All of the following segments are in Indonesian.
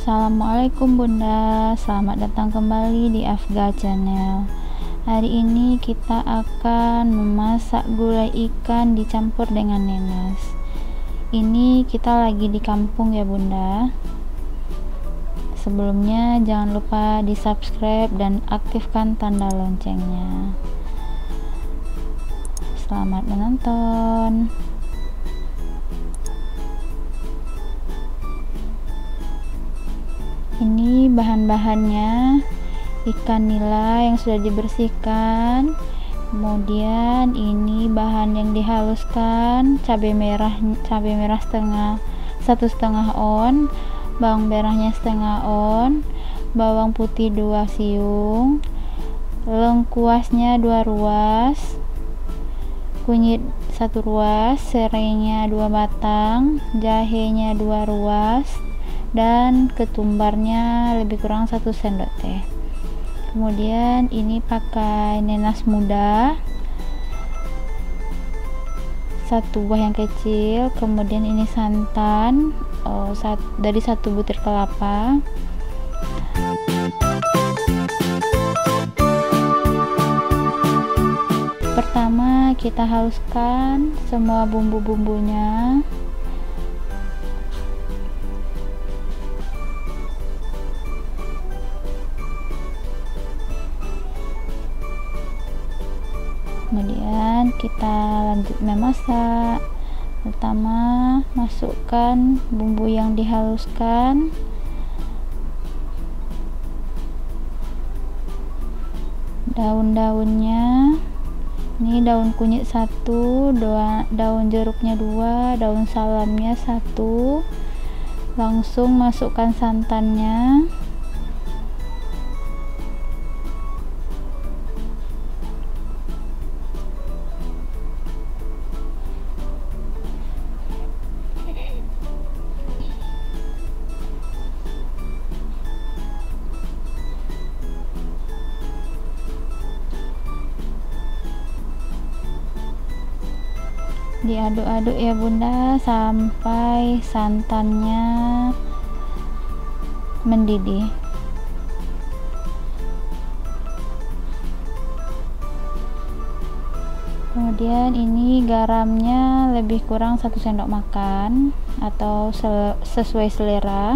Assalamualaikum Bunda, selamat datang kembali di Afga Channel. Hari ini kita akan memasak gulai ikan dicampur dengan nenas. Ini kita lagi di kampung ya Bunda. Sebelumnya jangan lupa di subscribe dan aktifkan tanda loncengnya. Selamat menonton. Ini bahan-bahannya: ikan nila yang sudah dibersihkan, kemudian ini bahan yang dihaluskan, cabai merah setengah, 1,5 on, bawang merahnya setengah on, bawang putih 2 siung, lengkuasnya 2 ruas, kunyit 1 ruas, serainya 2 batang, jahenya 2 ruas, dan ketumbarnya lebih kurang 1 sendok teh. Kemudian ini pakai nenas muda 1 buah yang kecil, kemudian ini santan dari 1 butir kelapa. Pertama kita haluskan semua bumbu-bumbunya. Kemudian kita lanjut memasak. Pertama masukkan bumbu yang dihaluskan, daun-daunnya. Ini daun kunyit 1, daun jeruknya 2, daun salamnya 1. Langsung masukkan santannya. Diaduk-aduk ya Bunda sampai santannya mendidih. Kemudian ini garamnya lebih kurang 1 sendok makan atau sesuai selera.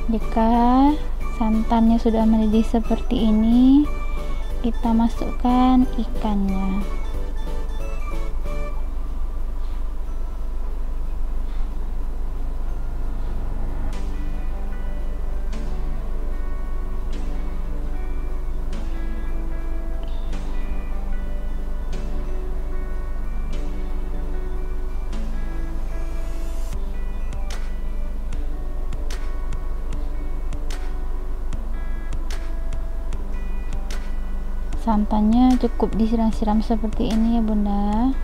Jika santannya sudah mendidih seperti ini, kita masukkan ikannya. Santannya cukup disiram-siram seperti ini ya Bunda.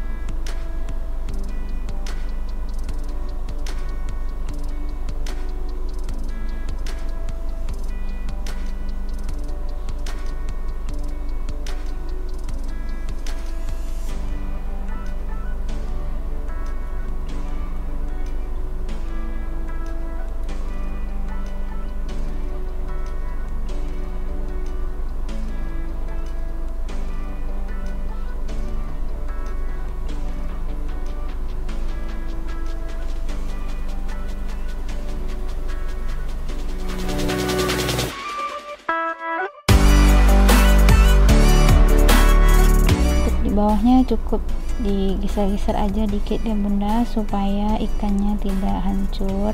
Bawahnya cukup digeser-geser aja dikit ya Bunda supaya ikannya tidak hancur.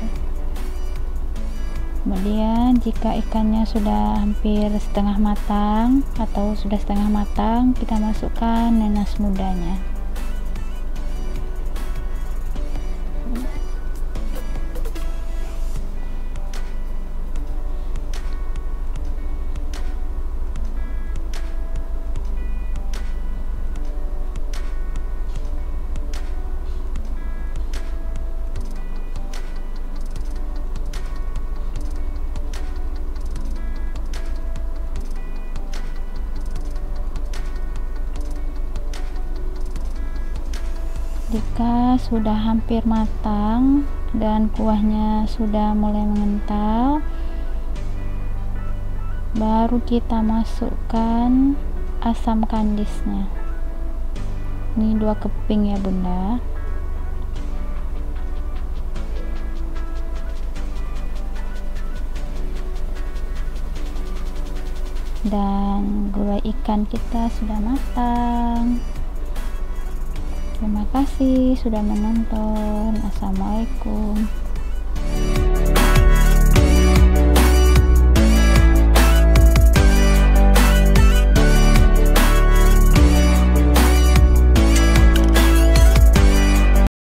Kemudian jika ikannya sudah hampir setengah matang atau sudah setengah matang, kita masukkan nanas mudanya. Jika sudah hampir matang dan kuahnya sudah mulai mengental, baru kita masukkan asam kandisnya. Ini 2 keping ya bunda. Dan gulai ikan kita sudah matang. Terima kasih sudah menonton. Assalamualaikum.